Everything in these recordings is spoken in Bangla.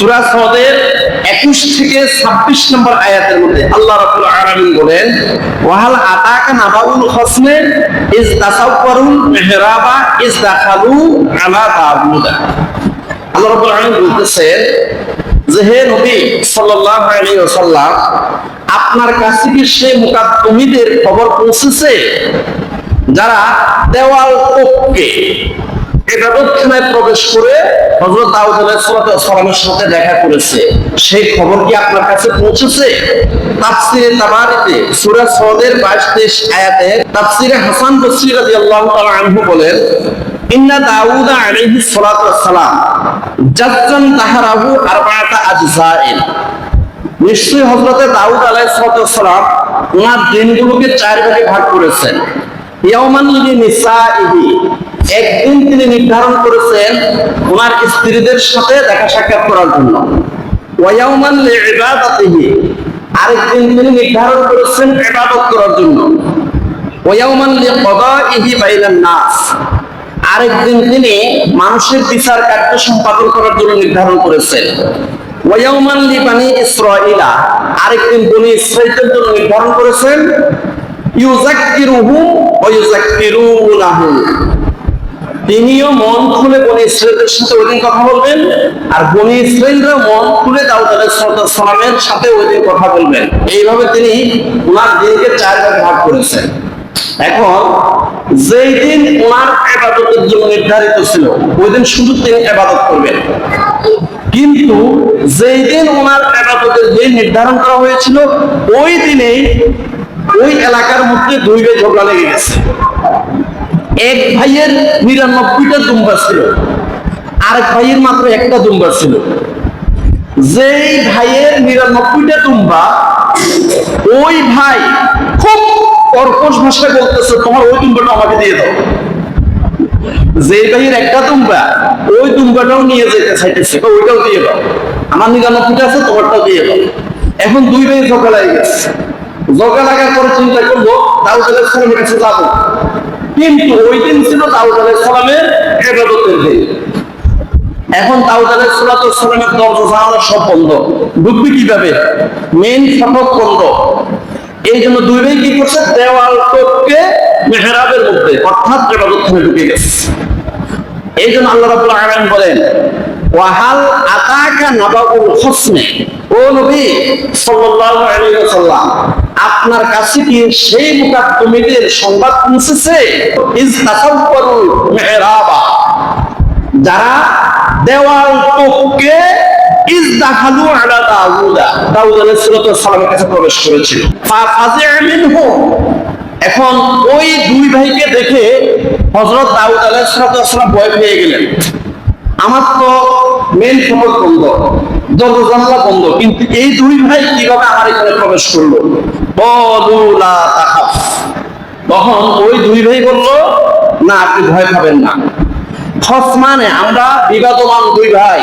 সূরা সদের 21 থেকে 26 নম্বর আয়াতের মধ্যে আল্লাহ রাব্বুল আলামিন বলেন, ওয়াহাল আতাকা নাবাউল খসমে ইজ তাসাওয়ারুল মিহরাবা ইজ দাখালু আলা দাউদ। আল্লাহ রাব্বুল আলামিন বলতেছেন যে হে নবী সাল্লাল্লাহু আলাইহি ওয়াসাল্লাম, আপনার কাছে কি সেই মুকাদ্দমীদের খবর পৌঁছেছে যারা দেওয়াল টপকে ইবাদতখানায় প্রবেশ করে হযরত দাউদ আলাইহিস সালামের সাথে দেখা করেছে? সেই খবর কি আপনার কাছে পৌঁছেছে? তাফসীরে তাবারিতে সূরা সদের 22-23 আয়াতে তাফসীরে হাসান বসরি রাদিয়াল্লাহু তাআলা আনহু বলেন, ইন্না দাউদ আলাইহিস সালাতু ওয়াস সালাম জাজ্জান তাহারাহু আরবাআতা আজজাইন। নিশ্চয়ই হযরত দাউদ আলাইহিস সালাম ওনার দিনগুলোকে 4 ভাগে ভাগ করেছেন। ইয়াওমান লিনিসাইহি, একদিন তিনি নির্ধারণ করেছেন ওনার স্ত্রীদের সাথে দেখা সাক্ষাৎ করার জন্য। ওয়ায়াউমান লিইবাদাতিহি, আরেকদিন তিনি নির্ধারণ করেছেন ইবাদত করার জন্য। ওয়ায়াউমান লিকদাইহি বাইনান নাস, আরেকদিন তিনি মানুষের বিচার কার্য সম্পাদন করার জন্য নির্ধারণ করেছেন। ওয়ায়াউমান লিবানি ইসরাঈলা, আরেকদিন বনি ইসরাঈলের জন্য নির্ধারণ করেছেন। ইউযাক্কিরুহুম ওয়া ইউযাক্কিরুনাহু, তিনিও মন খুলে বনি ইসরাঈলের সাথে ওইদিন কথা বলবেন, আর বনি ইসরাঈলরা মন খুলে দাউদ আলাইহিস সালামের সাথে ওইদিন কথা বলবেন। এইভাবে তিনি ওনার দিনকে 4 ভাগে ভাগ করেছেন। এখন যেই দিন ওনার ইবাদতের জন্য নির্ধারিত ছিল ওই দিন শুধু তিনি ইবাদত করবেন, কিন্তু যেই দিন ওনার ইবাদতের দিন নির্ধারণ করা হয়েছিল ওই দিনেই ওই এলাকার মধ্যে 2 ভাই ঝগড়া লেগে গেছে। এক ভাইয়ের 99টা দুম্বা ছিল, আরেক ভাইয়ের মাত্র একটা দুম্বা ছিল। যেই ভাইয়ের 99টা দুম্বা, ওই ভাই খুব কর্কশ ভাষায় বলতেছে, তোমার ওই দুম্বাটা আমাকে দিয়ে দাও। যে ভাইয়ের একটা দুম্বা, ওই দুম্বাটাও নিয়ে যেতে চাইতেছে, ওইটাও দিয়ে দাও, আমার 99টা আছে, তোমারটাও দিয়ে দাও। এখন 2 ভাই ঝগড়া লেগে গেছে। ঝগড়া লাগার পরে চিন্তা করলো দাউদ আলাইহিস সালামের কাছে যাবো, কিন্তু ওই দিন ছিল দাউদ আলাইহিস সালামের ইবাদতের দিন। এখন দাউদ আলাইহিস সালামের দরজা জানালা সব বন্ধ, ঢুকবে কিভাবে? মেইন ফটক বন্ধ। এই জন্য 2 ভাই কি করছে? দেওয়াল টপকে মিহরাবের মধ্যে অর্থাৎ ইবাদতখানায় ঢুকে গেছে। এই জন্য আল্লাহ রাব্বুল আলামিন বলেন, ওয়াহাল আতাকা নাবাউল খসমে, ও নবী সাল্লাল্লাহু আলাইহি ওয়াসাল্লাম, আপনার কাছে কি সেই মুকাদ্দমীদের সংবাদ পৌঁছেছে ইজ তাসাওয়ারুল মিহরাবা, যারা দেওয়াল টপকে ইজ দাখালু আলা দাউদ, দাউদ আলাইহিস সালামের কাছে প্রবেশ করেছিল। ফাফাযা মিনহু, এখন ওই 2 ভাইকে দেখে হযরত দাউদ আলাইহিস সালাম ভয় পেয়ে গেলেন। আমার তো মেন ফটক বন্ধ, দরজা জানালা বন্ধ, কিন্তু এই 2 ভাই কিভাবে আমার এখানে প্রবেশ করলো? বলু লা তাখাফ, তখন ওই 2 ভাই বলল, না আপনি ভয় পাবেন না। খসমানে, আমরা বিবাদমান 2 ভাই,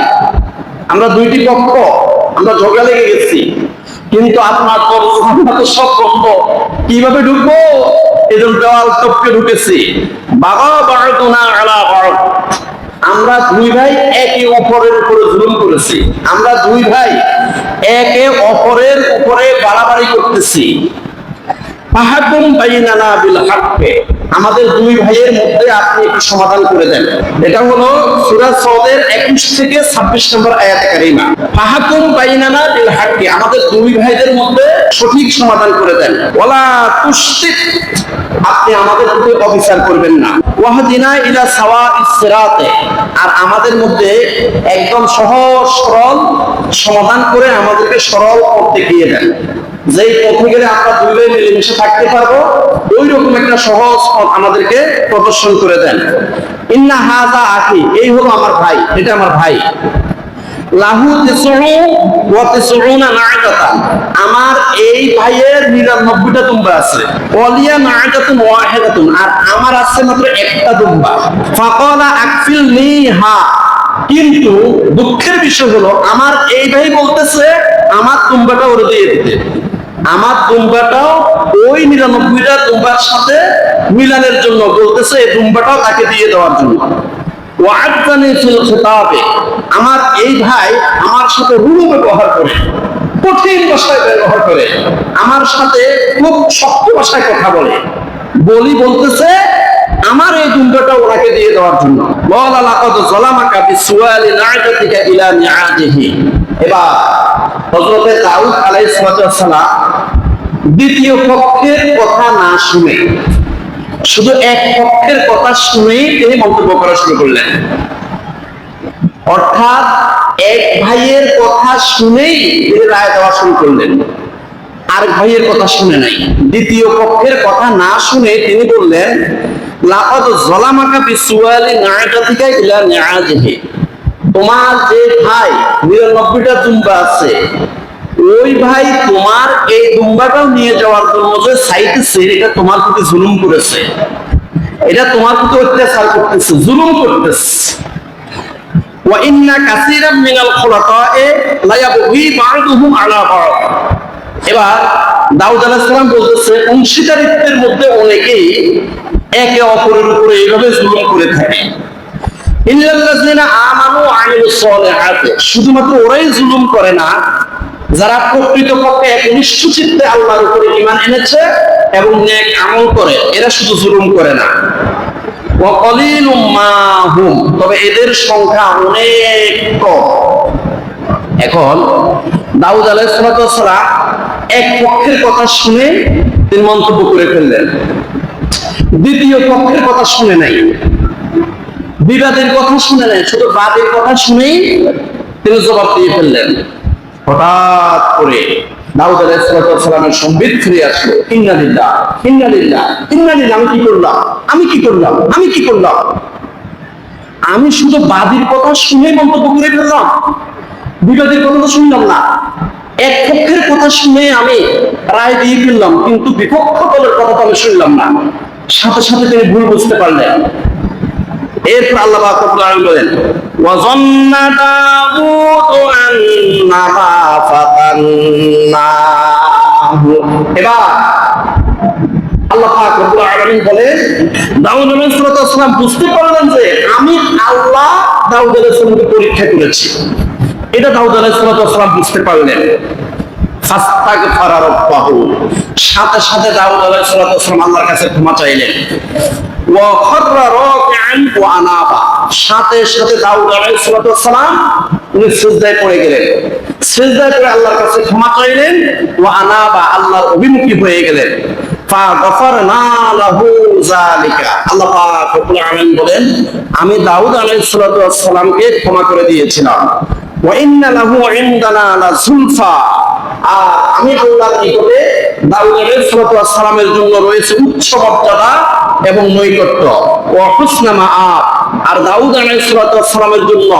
আমরা 2টি পক্ষ, আমরা ঝগড়া লেগে গেছি, কিন্তু আপনার দরজা তো সব বন্ধ, কিভাবে ঢুকবো? এজন্য দেওয়াল টপকে ঢুকেছি। বাগা বাগতুনা আলা বাগ, আমরা 2 ভাই একে অপরের উপরে জুলুম করেছি, আমরা 2 ভাই একে অপরের উপরে বাড়াবাড়ি করতেছি। ফাহাকুম বাইনানা বিল হাক্কি, আমাদের 2 ভাইয়ের মধ্যে আপনি একটু সমাধান করে দেন। এটা হলো সূরা সদের 21 থেকে 26 নম্বর আয়াতে কারিমা। ফাহাকুম বাইনানা বিল হাক্কি, আমাদের 2 ভাইদের মধ্যে সঠিক সমাধান করে দেন। ওয়ালা তুশতিক, আপনি আমাদের প্রতি অবিচার করবেন না। ওয়াহদিনা ইলা সাওয়াইস সিরাতে, আর আমাদের মধ্যে একদম সহজ সরল সমাধান করে আমাদেরকে সরল পথ দেখিয়ে দেন। যেই পথে গেলে আমরা 2 ভাই মিলেমিশে থাকতে পারবো, ওই রকম একটা সহজ পথ আমাদেরকে প্রদর্শন করে দেন। ইন্না হাযা আখি, এই হলো আমার ভাই, এটা আমার ভাই। লাহু তিসউ ওয়া তিসউনা নাআতাতান, আমার এই ভাইয়ের 99টা দুম্বা আছে। ওয়ালিয়া নাআতাতুন ওয়াহিদাতুন, আর আমার আছে মাত্র একটা দুম্বা। ফাকালা আকফিলনিহা, কিন্তু দুঃখের বিষয় হলো আমার এই ভাই বলতেছে আমার দুম্বাটা ওরে দিয়ে দিতে, আমার দুম্বাটাও ওই 99টা দুম্বার সাথে মিলানের জন্য বলতেছে, এই দুম্বাটাও তাকে দিয়ে দেওয়ার জন্য। ওয়া'আজ্জানি ফিল খিতাবে, আমার এই ভাই আমার সাথে রূঢ় ব্যবহার করে, কঠিন ভাষায় ব্যবহার করে, আমার সাথে খুব শক্ত ভাষায় কথা বলে। বলতেছে আমার এই দুম্বাটা ওনাকে দিয়ে দেওয়ার জন্য। ওয়ালা লাকাদ যালামাকা বিসুয়ালি না'জাতিকা ইলা নি'আদিহি। এবার হযরত দাউদ আলাইহিস সালাম দ্বিতীয় পক্ষের কথা না শুনে, শুধু এক পক্ষের কথা শুনেই তিনি মন্তব্য করা শুরু করলেন। অর্থাৎ এক ভাইয়ের কথা শুনেই তিনি রায় দেওয়া শুরু করলেন, আরেক ভাইয়ের কথা শুনে নাই। দ্বিতীয় পক্ষের কথা না শুনে তিনি বললেন লাকাদ যালামাকা বিসুয়ালি না'জাতিকা ইলা নি'আদিহি, তোমার যে ভাই 99টা দুম্বা আছে, ওই ভাই তোমার এই দুম্বাটাও নিয়ে যাওয়ার জন্য যে চাইতেছে, এটা তোমার প্রতি জুলুম করেছে, এটা তোমার প্রতি অত্যাচার করতেছে, জুলুম করতেছে। ওয়া ইন্না কাসীরাম মিনাল খুলাতায়ে লা ইয়াবগী বা'দুহুম আলা বা'দ। এবার দাউদ আলাইহিস সালাম বলতেছে অংশীদারিত্বের মধ্যে অনেকেই একে অপরের উপরে এইভাবে জুলুম করে থাকে। ইল্লাল্লাযিনা আমানু ওয়া আমিলুস সালিহাত, শুধুমাত্র ওরাই জুলুম করে না যারা প্রকৃতপক্ষে একনিষ্ঠ চিত্তে আল্লাহর উপরে ঈমান এনেছে এবং নেক আমল করে, এরা শুধু জুলুম করে না। ওয়া কলিলুম মা হুম, তবে এদের সংখ্যা অনেক কম। এখন দাউদ আলাইহিস সালাম এক পক্ষের কথা শুনে তিনি মন্তব্য করে ফেললেন, দ্বিতীয় পক্ষের কথা শুনে নাই, বিবাদের কথা শুনে নাই, শুধু বাদের কথা শুনেই তিনি জবাব দিয়ে ফেললেন। হঠাৎ করে দাউদ আলাইহিস সালামের সম্বিত ফিরে আসলো, ইন্না লিল্লাহ ইন্না লিল্লাহ ইন্না লিল্লাহ, আমি কি করলাম, আমি কি করলাম, আমি কি করলাম, আমি শুধু বাদীর কথা শুনে মন্তব্য করে ফেললাম, বিবাদের কথা তো শুনলাম না, এক পক্ষের কথা শুনে আমি রায় দিয়ে ফেললাম, কিন্তু বিপক্ষ দলের কথা তো আমি শুনলাম না। সাথে সাথে তিনি ভুল বুঝতে পারলেন। এরপর আল্লাহ পাক রব্বুল আলামিন বলেন ওয়া যান্না দাউদু আন্নামা ফাতান্নাহু। এবার আল্লাহ পাক রব্বুল আলামিন বলেন দাউদ আলাইহিস সালাম বুঝতে পারলেন যে আমি আল্লাহ দাউদ আলাইহিস সালামকে পরীক্ষা করেছি, এটা দাউদ আলাইহিস সালাম বুঝতে পারলেন। ফাস্তাগফারা রাব্বাহু, সাথে সাথে দাউদ আলাইহিস সালাম আল্লাহর কাছে ক্ষমা চাইলেন। ওয়া খাররা রাকিআন ওয়া আনাবা, সাথে সাথে দাউদ আলাইহিস সালাম উনি সিজদায় পড়ে গেলেন, সিজদায় পড়ে আল্লাহর কাছে ক্ষমা চাইলেন। ওয়া আনাবা, আল্লাহর অভিমুখী হয়ে গেলেন। ফাগফারনা লাহু যালিকা, আল্লাহ পাক রব্বুল আলামিন বলেন আমি দাউদ আলাইহিস সালামকে ক্ষমা করে দিয়েছিলাম। ওয়া ইন্না লাহু ইনদানা লাযুলফা, আর আমি আল্লাহর নিকটে দাউদ আলাইহিস সালামের জন্য রয়েছে উচ্চ মর্যাদা এবং নৈকট্য। ওয়া হুসনা মাআব, আর দাউদ আলাইহিস সালামের জন্য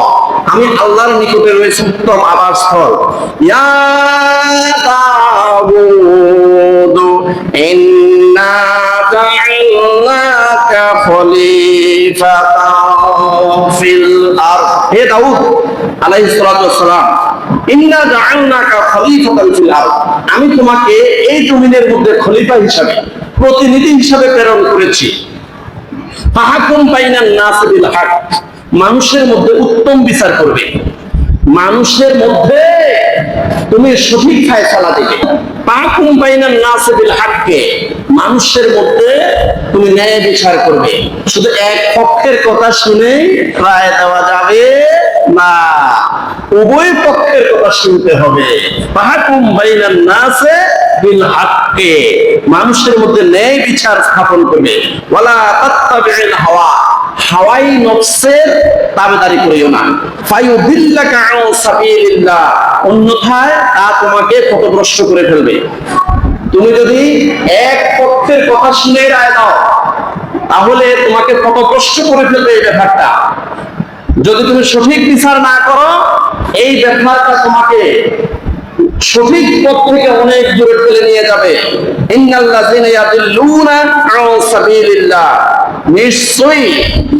আমি আল্লাহর নিকটে রয়েছে উত্তম আবাসস্থল। ইয়া দাউদ ইন্না জাআলনাকা খলিফাতান ফিল আরদ, হে দাউদ আলাইহিস সালাম, ইন্না জাআলনাকা খলিফাতান ফিল আরদ, আমি তোমাকে এই জমিনের মধ্যে খলিফা হিসাবে, প্রতিনিধি হিসাবে প্রেরণ করেছি। ফাহকুম বাইনান নাস বিল হক, মানুষের মধ্যে উত্তম বিচার করবে, মানুষের মধ্যে তুমি সঠিক ফয়সালা দিবে। ফাহকুম বাইনান নাস বিল হককে, মানুষের মধ্যে তুমি ন্যায় বিচার করবে। শুধু এক পক্ষের কথা শুনে রায় দেওয়া যাবে না, উভয় পক্ষের কথা শুনতে হবে। ফাহকুম বাইনান নাস বিল হককে, মানুষের মধ্যে ন্যায় বিচার স্থাপন করবে। ওয়ালা তাত্তাবিল হাওয়া, হাওয়াই নফসের তাবেদারি করিও না। ফায়ুদিল্লাকা আন সাবিলিল্লাহ, অন্যথায় তা তোমাকে পথভ্রষ্ট করে ফেলবে। তুমি যদি এক পক্ষের কথা শুনে রায় দাও, তাহলে তোমাকে পথভ্রষ্ট করে ফেলবে এই ব্যাপারটা। যদি তুমি সঠিক বিচার না করো, এই ব্যাপারটা তোমাকে সঠিক পথ থেকে অনেক দূরে ফেলে নিয়ে যাবে। ইন্নাল্লাযিনা ইয়াদিল্লুনা আন সাবিলিল্লাহ, নিশ্চয়ই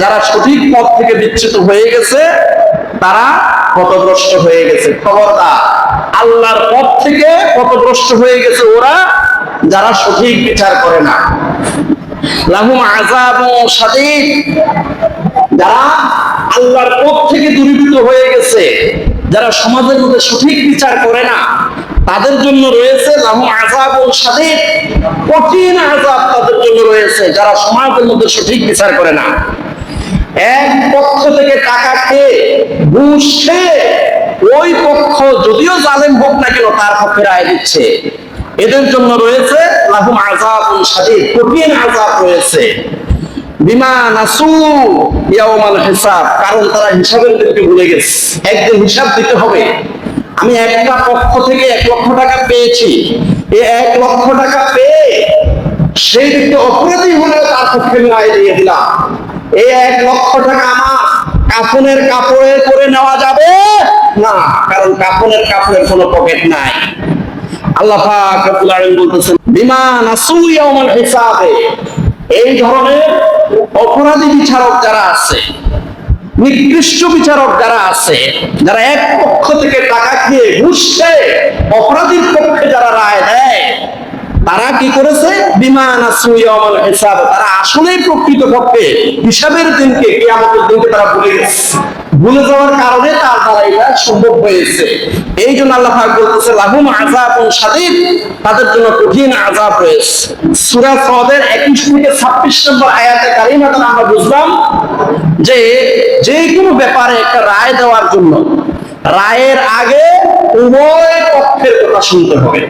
যারা সঠিক পথ থেকে বিচ্যুত হয়ে গেছে তারা পথভ্রষ্ট হয়ে গেছে। খবরদার, আল্লাহর পথ থেকে পথভ্রষ্ট হয়ে গেছে ওরা যারা সঠিক বিচার করে না। লাহুম আযাবুন শাদীদ, যারা আল্লাহর পথ থেকে দূরীভূত হয়ে গেছে, যারা সমাজের মধ্যে সঠিক বিচার করে না, তাদের জন্য রয়েছে লাহুম আযাবুন শাদীদ, কঠিন আযাব তাদের জন্য রয়েছে যারা সমাজের মধ্যে সঠিক বিচার করে না। এক পক্ষ থেকে টাকা খেয়ে ঘুষ খেয়ে ওই পক্ষ যদিও জালেম হোক না কেন তার পক্ষে রায় দিচ্ছে, এদের জন্য রয়েছে লাহুম আযাবুন শাদীদ, কঠিন আযাব রয়েছে। বিমা নাসু ইয়াউমাল হিসাব, কারণ তারা হিসাবের দিনকে ভুলে গেছে। একদিন হিসাব দিতে হবে। আমি একটা পক্ষ থেকে 1 লক্ষ টাকা পেয়েছি, এই 1 লক্ষ টাকা পেয়ে সেই ব্যক্তি অপরাধী হলেও তার পক্ষে রায় দিয়ে দিলাম। এই 1 লক্ষ টাকা আমার কাফনের কাপড়ে করে নেওয়া যাবে না, কারণ কাফনের কাপড়ের কোনো পকেট নাই। আল্লাহ পাক রব্বুল আলামিন বলতেছেন বিমা নাসু ইয়াউমাল হিসাবে। এই ধরনের অপরাধী বিচারক যারা আছে, নিকৃষ্ট বিচারক যারা আছে, যারা এক পক্ষ থেকে টাকা খেয়ে ঘুষ খেয়ে অপরাধীর পক্ষে যারা রায় দেয়, তারা কি করেছে? বিমা নাসু ইয়াউমাল হিসাব, তারা আসলেই প্রকৃতপক্ষে হিসাবের দিনকে, কিয়ামতের দিনকে তারা ভুলে গেছে। ভুলে যাওয়ার কারণে তার দ্বারা এটা সম্ভব হয়েছে। এই জন্য আল্লাহ পাক বলতেছে লাহুম আযাবুন শাদীদ, তাদের জন্য কঠিন আযাব রয়েছে। সূরা সাদের 21 থেকে 26 নম্বর আয়াতে কারিমাতে আমরা বুঝলাম যে যে কোনো ব্যাপারে একটা রায় দেওয়ার জন্য রায়ের আগে উভয় পক্ষের কথা শুনতে হবে।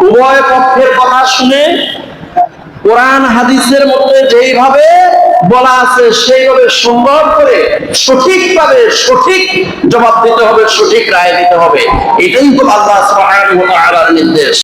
উভয় পক্ষের কথা শুনে কোরআন হাদিসের মধ্যে যেইভাবে বলা আছে সেইভাবে সুন্দর করে সঠিকভাবে সঠিক জবাব দিতে হবে, সঠিক রায় দিতে হবে। এটাই তো আল্লাহ সুবহানাহু ওয়া তাআলার নির্দেশ।